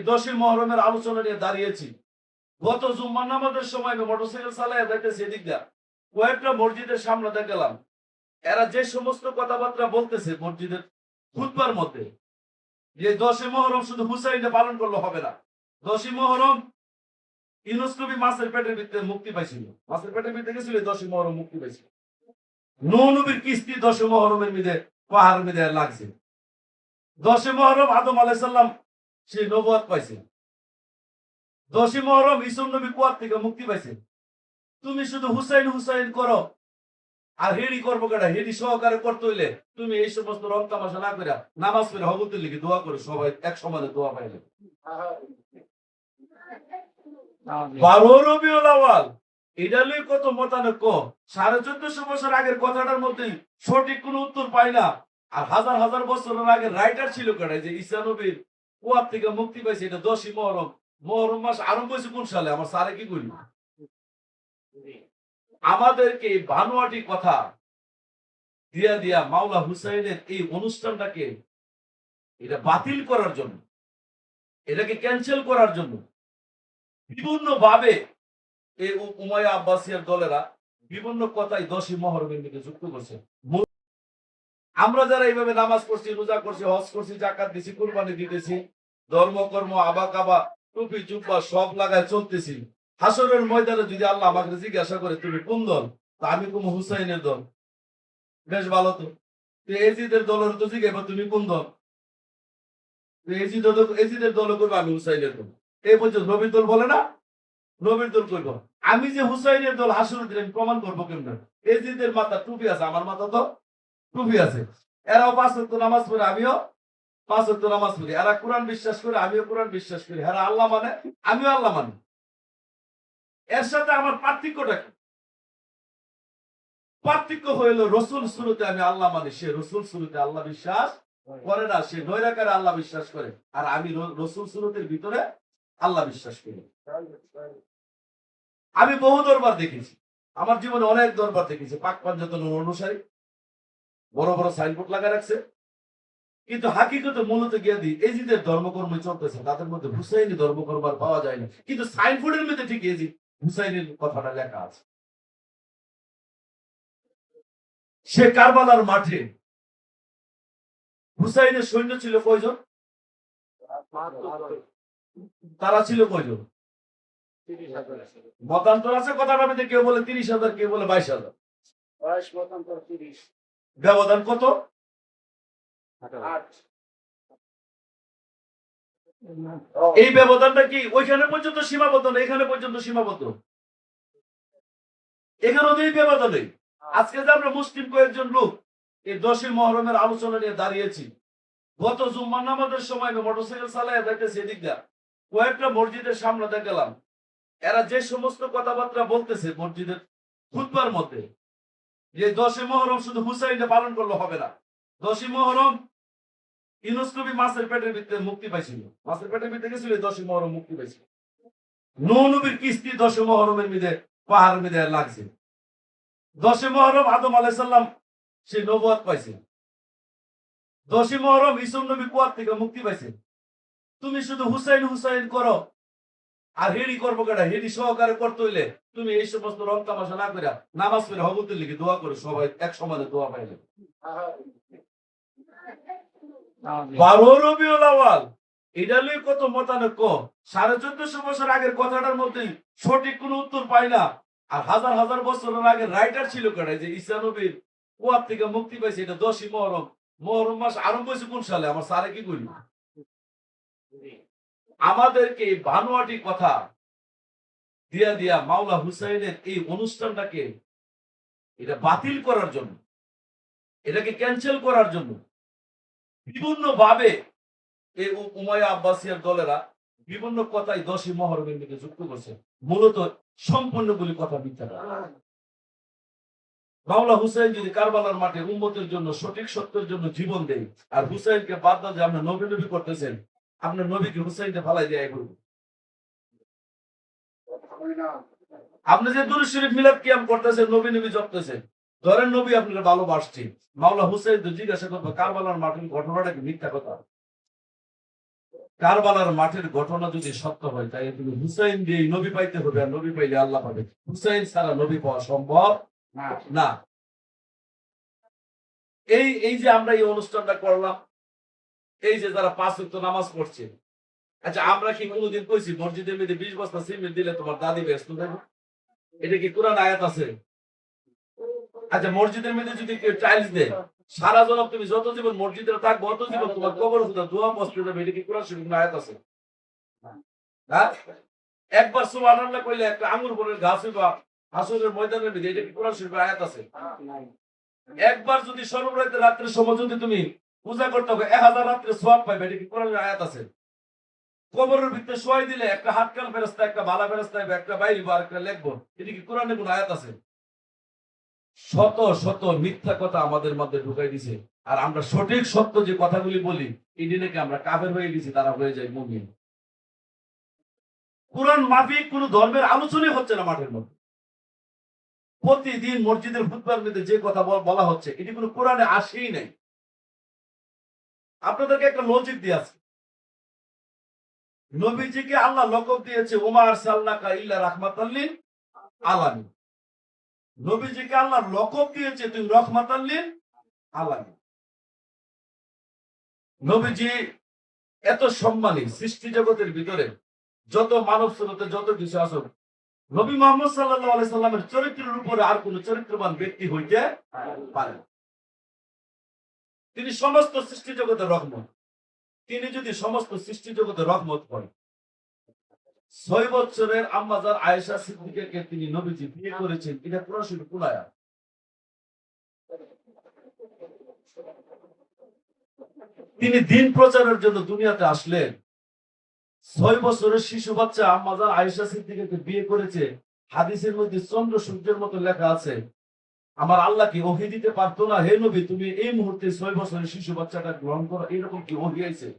10ই মুহররমের আলোচনা নিয়ে দাঁড়িয়েছি। গত জুম্মার নামাজের সময় আমি মোটরসাইকেল চালায় যাইতেছি এদিক দিয়া, কয়েকটা মসজিদের সামনে দেখলাম এরা যে সমস্ত কথাবার্তা বলতেছে মসজিদের খুতবার মধ্যে, যে 10ই মুহররম শুধু হুসাইনকে পালন করলে হবে না। 10ই মুহররম ইউনূস নবী মাছের পেটের ভিতরে মুক্তি পাইছিল, মাছের পেটের ভিতরে গেছিল, 10ই মুহররম মুক্তি পাইছিল। নূহ নবীর কিস্তি 10ই মুহররমের মধ্যে পাহাড়ের মধ্যে লাগছে। 10ই মুহররম আদম আলাইহিস সালাম সেই নবুয়ত পাইছে। 10ই মুহররম ঈসা নবী কুয়ার থেকে মুক্তি পাইছে। তুমি শুধু হুসাইন হুসাইন করো, আর হেডি করবো কেটা, হেডি সহকারে করতে হইলে তুমি এই সমস্ত রং তামাশা না করে নামাজ পড়ে হবতুল লিখে দোয়া করে সবাই এক সমানে দোয়া পাইলে। 12 রবিউল আউয়াল এটা লই কত মতানৈক্য। 1450 বছর আগের কথাটার মধ্যে সঠিক কোনো উত্তর পাই না। আর হাজার হাজার বছরের আগে রাইটার ছিল কেটা, যে ঈসা নবীর কুয়ার থেকে মুক্তি পাইছে এটা 10ই মুহররম। মুহররম মাস আরম্ভ হয়েছে কোন সালে? আমার স্যারে কি করি আমাদেরকে বানোয়াটি কথা দিয়া দিয়া মাওলা হুসাইনের এই অনুষ্ঠানটাকে এটা বাতিল করার জন্য, এটাকে ক্যান্সেল করার জন্য বিভিন্ন ভাবে এই উমাইয়া আব্বাসিয়ার দলেরা বিভিন্ন কথাই 10ই মুহররমের মধ্যে যুক্ত করছে। আমরা যারা এইভাবে নামাজ পড়ছি, রোজা করছি, হজ করছি, জাকাত দিছি, কুরবানি দিতেছি, ধর্মকর্ম আবা কাবা টুপি জুব্বা সব লাগায় চলতেছি, হাসরের ময়দানে যদি আল্লাহ আমাকে জিজ্ঞাসা করে তুমি কোন দল, তা আমি কোন হুসাইনের দল। বেশ ভালো তো, এজিদের দলের তো জিজ্ঞাসা তুমি কোন দল, এজিদের দল করবো, আমি হুসাইনের দল। এই পর্যন্ত নবীর দল বলে না, নবীর দল করবো। আমি যে হুসাইনের দল হাসরের দিন আমি প্রমাণ করবো কেমন? এজিদের মাথা টুপি আছে, আমার মাথা তো টুপি আছে। এরাও 5 ওয়াক্ত নামাজ পড়ে, আমিও 5 ওয়াক্ত নামাজ পড়ি। এরা কোরআন বিশ্বাস করে, আমিও কোরআন বিশ্বাস করি। এরা আল্লাহ মানে, আমিও আল্লাহ মানি। এর সাথে আমার পার্থক্যটা কি? পার্থক্য হইল রসুল শুরুতে আমি আল্লাহ মানি, সে রসুল শুরুতে আল্লাহ বিশ্বাস করে না, সে নৈরাকারে আল্লাহ বিশ্বাস করে। আর আমি রসুল শুরুতের ভিতরে আল্লাহ বিশ্বাস করি। আমি বহু দরবার দেখেছি, আমার জীবনে অনেক দরবার দেখেছি। পাক পাঞ্জাতনের অনুসারী বড় বড় সাইনবোর্ড লাগা রাখছে, কিন্তু হাকিকতে মূলত গিয়ে দিই এজিদের ধর্মকর্ম চলতেছে, তাদের মধ্যে হুসাইনি ধর্মকর্ম আর পাওয়া যায় না। কিন্তু সাইনবোর্ডের মধ্যে ঠিক এজিদ হুসাইনের কথাটা লেখা আছে। সে কারবালার মাঠে হুসাইনের সৈন্য ছিল কয়জন? তারা ছিল কয়জন? মতান্তর আছে কথাটার মধ্যে, কেউ বলে 30,000, কেউ বলে 22,000। ব্যবধান কত? 8। এই ব্যবধানটা কি ওইখানে পর্যন্ত সীমাবদ্ধ না এখানে পর্যন্ত সীমাবদ্ধ? এখানেও তো এই ব্যবধান নেই। আজকে যে আমরা মুসলিম কয়েকজন লোক এই 10ই মুহররমের আলোচনা নিয়ে দাঁড়িয়েছি, গত জুম্মার নামাজের সময় আমি মোটরসাইকেল চালায় যাইতেছি এদিক দিয়া, কয়েকটা মসজিদের সামনে দেখলাম এরা যে সমস্ত কথাবার্তা বলতেছে মসজিদের খুতবার মধ্যে, যে 10ই মুহররম শুধু হুসাইনকে পালন করলে হবে না। 10ই মুহররম ইউনূস নবী মাছের পেটের ভিতরে মুক্তি পাইছিল, মাছের পেটের ভিতরে গেছিল, 10ই মুহররম মুক্তি পাইছিল। নূহ নবীর কিস্তি 10ই মুহররমের মধ্যে পাহাড়ের মধ্যে লাগছে। 10ই মুহররম আদম আলাইহিস সালাম সেই নবুয়ত পাইছে। 10ই মুহররম ঈসা নবী কুয়ার থেকে মুক্তি পাইছে। তুমি শুধু হুসাইন হুসাইন করো, আর হেডি করবো কেটা, হেডি সহকারে করতে হইলে তুমি এই সমস্ত রং তামাশা না করে নামাজ পড়ে হবতুল লিখে দোয়া করে সবাই এক সমানে দোয়া পাইলে। 12 রবিউল আউয়াল এটা লই কত মতানৈক্য। 1450 বছর আগের কথাটার মধ্যে সঠিক কোনো উত্তর পাই না। আর হাজার হাজার বছরের আগে রাইটার ছিল কেটা, যে ঈসা নবীর কুয়ার থেকে মুক্তি পাইছে এটা 10ই মুহররম। মুহররম মাস আরম্ভ হয়েছে কোন সালে? আমার স্যারে কি করি আমাদেরকে বানোয়াটি কথা দিয়া দিয়া মাওলা হুসাইনের এই অনুষ্ঠানটাকে এটা বাতিল করার জন্য, এটাকে ক্যান্সেল করার জন্য বিভিন্ন ভাবে এই উমাইয়া আব্বাসিয়ার দলেরা বিভিন্ন কথাই 10ই মুহররমের মধ্যে যুক্ত করছে। মূলত সম্পূর্ণগুলি কথা মিথ্যা। মাওলা হুসাইন যদি কারবালার মাঠে উম্মতের জন্য সঠিক সত্যের জন্য জীবন দেয়, আর হুসাইনকে বাদ দাও যে আপনি নবী নবী করতেছেন, আপনার নবীকে হুসাইনকে ফালাই দিয়ে করবে। আপনি যে দুরূদ শরীফ মিলাদ কিয়াম করতেছেন, নবী নবী জপতেছেন, ধরেন নবী আপনার ভালোবাসছে, মাওলা হুসাইন তো জিজ্ঞাসা করবে কারবালার মাঠের ঘটনাটা কি মিথ্যা কথা? কারবালার মাঠের ঘটনা যদি সত্য হয় তাই তুমি হুসাইন দিয়ে নবী পাইতে হবে, আর নবী পাইলে আল্লাহ পাবে। হুসাইন ছাড়া নবী পাওয়া সম্ভব না। এই এই যে আমরা এই অনুষ্ঠানটা করলাম, এই যে যারা 5 ওয়াক্ত নামাজ পড়ছে, আচ্ছা আমরা কি কোনোদিন কইছি মসজিদের মধ্যে 20 বস্তা সিমেন্ট দিলে তোমার দাদি ব্যস্ত থাকবে? এটা কি কোরআন আয়াত আছে? আচ্ছা মসজিদের মধ্যে যদি কেউ টাইলস দেয়, সারা জনম তুমি যত জীবন মসজিদে থাকবো অত জীবন তোমার কবর দোয়া পৌঁছতে যাবে, এটা কি কোরআন শরীফের আয়াত আছে? হ্যাঁ, একবার সুবহানাল্লাহ কইলে একটা আঙ্গুর বনের গাছ হইবা হাসরের ময়দানের মধ্যে, এটা কি কোরআন শরীফের আয়াত আছে? একবার যদি সর্বরাতে রাত্রের সময় যদি তুমি পূজা করতে হবে 1000 রাত্রে সওয়াব পাইবে, এটা কি কোরআনের আয়াত আছে? কবরের ভিতরে শোয়াই দিলে একটা হাতকাল ফেরেশতা, একটা বালা ফেরেশতা, একটা বাইরে আর একটা লিখবো, এটা কি কোরআনে কোন আয়াত আছে? শত শত মিথ্যা কথা আমাদের মধ্যে ঢুকাই দিছে, আর আমরা সঠিক সত্য যে কথাগুলি বলি এটি নাকি আমরা কাফের হয়ে গেছি, তারা হয়ে যায় মুমিন। কোরআন মাফিক কোন ধর্মের আলোচনাই হচ্ছে না মাঠের মধ্যে। প্রতিদিন মসজিদের খুতবার মধ্যে যে কথা বলা হচ্ছে এটি কোনো কোরআনে আসেই নাই। আপনাদেরকে একটা লজিক দিয়ে আছে, নবীজিকে আল্লাহ লকব দিয়েছে ওমা আরসালনাকা ইল্লা রাহমাতাল লিল আলামিন। নবীজিকে আল্লাহ লকব দিয়েছে তুমি রহমাতাল লিল আলামিন। নবীজি এত সম্মানী, সৃষ্টি জগতের ভিতরে যত মানব স্রোতে যত কিছু আছে, নবী মুহাম্মদ সাল্লাল্লাহু আলাইহি সাল্লামের চরিত্রের উপরে আর কোন চরিত্রবান ব্যক্তি হইতে পারে না। তিনি সমস্ত সৃষ্টি জগতের রহমত। তিনি যদি সমস্ত সৃষ্টি জগতের রহমত হন, 6 বছরের আম্মাজান আয়েশা সিদ্দিকাকে তিনি নবীজি বিয়ে করেছেন, এটা কোরআন শরীফে কোন আয়াত? তিনি দিন প্রচারের জন্য দুনিয়াতে আসলেন, 6 বছরের শিশু বাচ্চা আম্মাজান আয়েশা সিদ্দিকাকে বিয়ে করেছে। হাদিসের মধ্যে চন্দ্র সূর্যের মতো লেখা আছে, আমার আল্লাহ কি ওহী দিতে পারতো না, হে নবী তুমি এই মুহূর্তে 6 বছরের শিশু বাচ্চাটা গ্রহণ করো, এরকম কি ওহী আছে?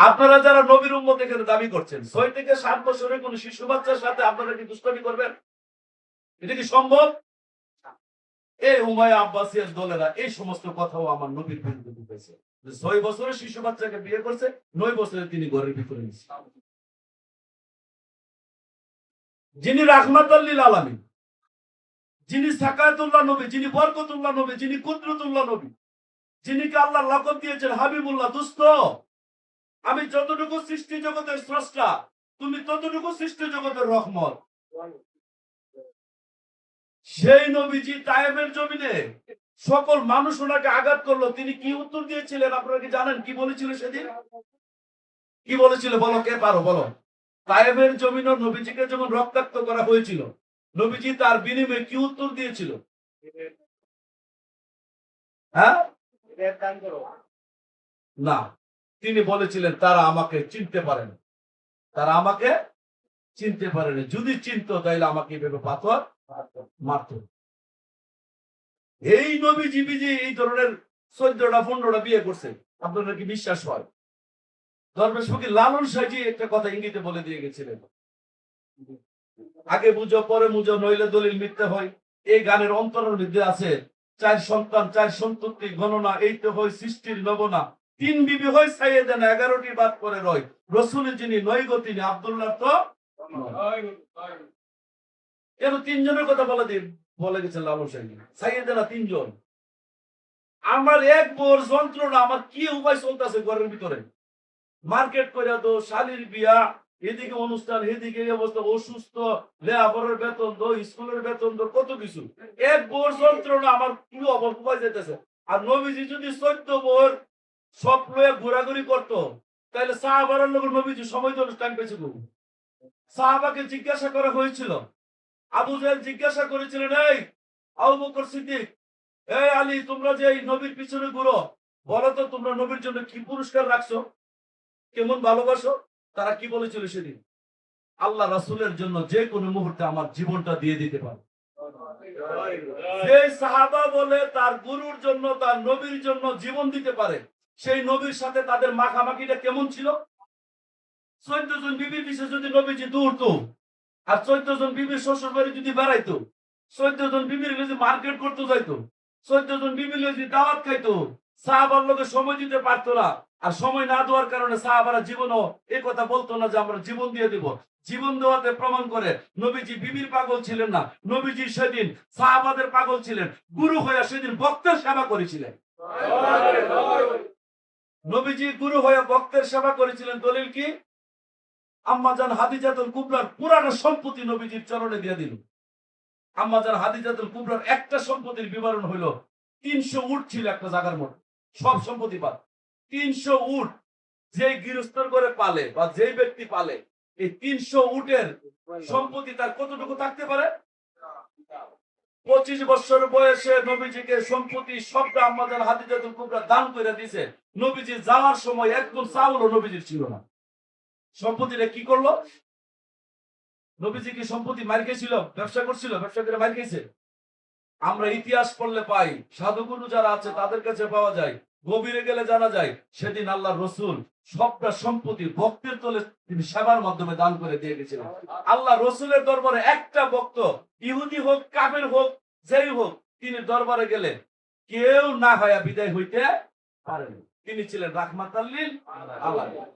আপনারা যারা নবীর উম্মত এখানে দাবি করছেন, 6 থেকে 7 বছরের কোন শিশু বাচ্চার সাথে আপনারা কি দুষ্টামি করবেন? এটা কি সম্ভব? এই উমাইয়া আব্বাসিয়ার দলেরা এই সমস্ত কথাও আমার নবীর বিরুদ্ধে ঢুকেছে, 6 বছরের শিশু বাচ্চাকে বিয়ে করছে, 9 বছরে তিনি ঘরের ভিতরে নিয়েছে। যিনি রাহমাতাল লিল আলামিন, যিনি সাকায়াতুল্লাহ নবী, যিনি বরকতুল্লাহ নবী, যিনি কুদরতুল্লাহ নবী, যিনিকে আল্লাহ লাকব দিয়েছেন হাবিবুল্লাহ, দোস্ত আমি যতটুকু সৃষ্টি জগতের স্রষ্টা, তুমি ততটুকু সৃষ্টি জগতের রহমত। সেই নবীজি তায়েফের জমিনে সকল মানুষ ওনাকে আঘাত করলো, তিনি কি উত্তর দিয়েছিলেন আপনারা কি জানেন? কি বলেছিল সেদিন? কি বলেছিল বলো, কে পারো বলো? তায়েফের জমিনে নবীজিকে যখন রক্তাক্ত করা হয়েছিল, নবীজি তার বিনিময়ে কি উত্তর দিয়েছিল? হ্যাঁ না, তিনি বলেছিলেন তারা আমাকে চিনতে পারেন, তারা আমাকে চিনতে পারেন, যদি চিনতো তাইলে আমাকে এভাবে পাথর মারত। এই নবীজি এই ধরনের 14টা 15টা বিয়ে করছে, আপনাদের কি বিশ্বাস হয়? দরবেশ ফকির লালন সাহেজি একটা কথা ইঙ্গিতে বলে দিয়ে গেছিলেন, আগে বুঝো পরে বুঝো নইলে দলিল মিথ্যে হয়। এই গানের অন্তরের মধ্যে আছে 4 সন্তান 4 সন্ততি গণনা, এই তো হয় সৃষ্টির নবনা, 3 বিবি হয় সাইয়েদানা, 11টি বাদ করে রয়, রসুল যিনি নয় গো তিনি আব্দুল্লাহ তো কেন 3 জনের কথা বলে গেছেন লালন সাহেজি, সাইয়েদানা 3 জন। আমার এক বোর যন্ত্রণা, আমার কি উপায় চলতেছে ঘরের ভিতরে, মার্কেট করে দো, শালির বিয়া, এদিকে অনুষ্ঠান, এদিকে অবস্থা, অসুস্থ, লেখাপড়ার বেতন দো, স্কুলের বেতন দো, কত কিছু, এক বোর যন্ত্রণা আমার কি উপায় যেতেছে। আর নবীজি যদি 14 বোর সব লয়ে ঘোরাঘুরি করতো, তাহলে সাহাবার লোক নবীজি সময় তো টাইম পেয়েছে। সাহাবাকে জিজ্ঞাসা করা হয়েছিল, আবু জাহেল জিজ্ঞাসা করেছিলেন, এই আবু বকর সিদ্দিক, এই আলী, তোমরা যে এই নবীর পিছনে ঘুরো, বলো তো তোমরা নবীর জন্য কি পুরস্কার রাখছো, কেমন ভালোবাসো? তারা কি বলেছিল সেদিন? আল্লাহ রাসূলের জন্য যে কোনো মুহূর্তে আমার জীবনটা দিয়ে দিতে পারে। যে সাহাবা বলে তার গুরুর জন্য, তার নবীর জন্য জীবন দিতে পারে, সেই নবীর সাথে তাদের মাখামাখিটা কেমন ছিল? 14 জন বিবির পিছে যদি নবীজি দৌড়তো, আর 14 জন বিবির শ্বশুর বাড়ি যদি বেড়াইতো, 14 জন বিবির যদি মার্কেট করতে যাইতো, 14 জন বিবির যদি দাওয়াত খাইতো, সাহাবার লোকে সময় দিতে পারতো না, আর সময় না দেওয়ার কারণে সাহাবারা জীবনও এই কথা বলতো না যে আমরা জীবন দিয়ে দিব। জীবন দেওয়াতে প্রমাণ করে নবীজি বিবির পাগল ছিলেন না, নবীজি সেদিন সাহাবাদের পাগল ছিলেন, গুরু হয়ে সেদিন ভক্তের সেবা করেছিলেন। নবীজি গুরু হয়ে ভক্তের সেবা করেছিলেন। দলিল কি? আম্মাজান হাদিজাতুল কুবরার পুরানো সম্পত্তি নবীজির চরণে দিয়ে দিল। আম্মাজান হাদিজাতুল কুবরার একটা সম্পত্তির বিবরণ হইল 300 উট ছিল একটা জায়গার মধ্যে, সব সম্পত্তি পাল। 300 উট যেই গৃহস্থর করে পালে বা যেই ব্যক্তি পালে, এই 300 উটের সম্পত্তি তার কতটুকু থাকতে পারে? 25 বছর বয়সে নবীজিকে সম্পত্তি সবটা আম্মাজান হাদিজাতুল কুবরা দান করে দিয়েছে। নবীজি যাওয়ার সময় একদম চাউলও নবীজির ছিল না। সম্পত্তিটা কি করলো? নবীজি কি সম্পত্তি মার খেয়েছিল? ব্যবসা করছিল? ব্যবসা করে মার খেয়েছে? আমরা ইতিহাস পড়লে পাই, সাধুগুরু যারা আছে তাদের কাছে পাওয়া যায়, গভীরে গেলে জানা যায় সেদিন আল্লাহ রসুল সবটা সম্পত্তি ভক্তের তলে তিনি সেবার মাধ্যমে দান করে দিয়ে গেছিলেন। আল্লাহ রসুলের দরবারে একটা ভক্ত, ইহুদি হোক কাফের হোক যেই হোক, তিনি দরবারে গেলে কেউ না হইয়া বিদায় হইতে পারেন। তিনি ছিলেন রাহমাতাল লিল আলামিন।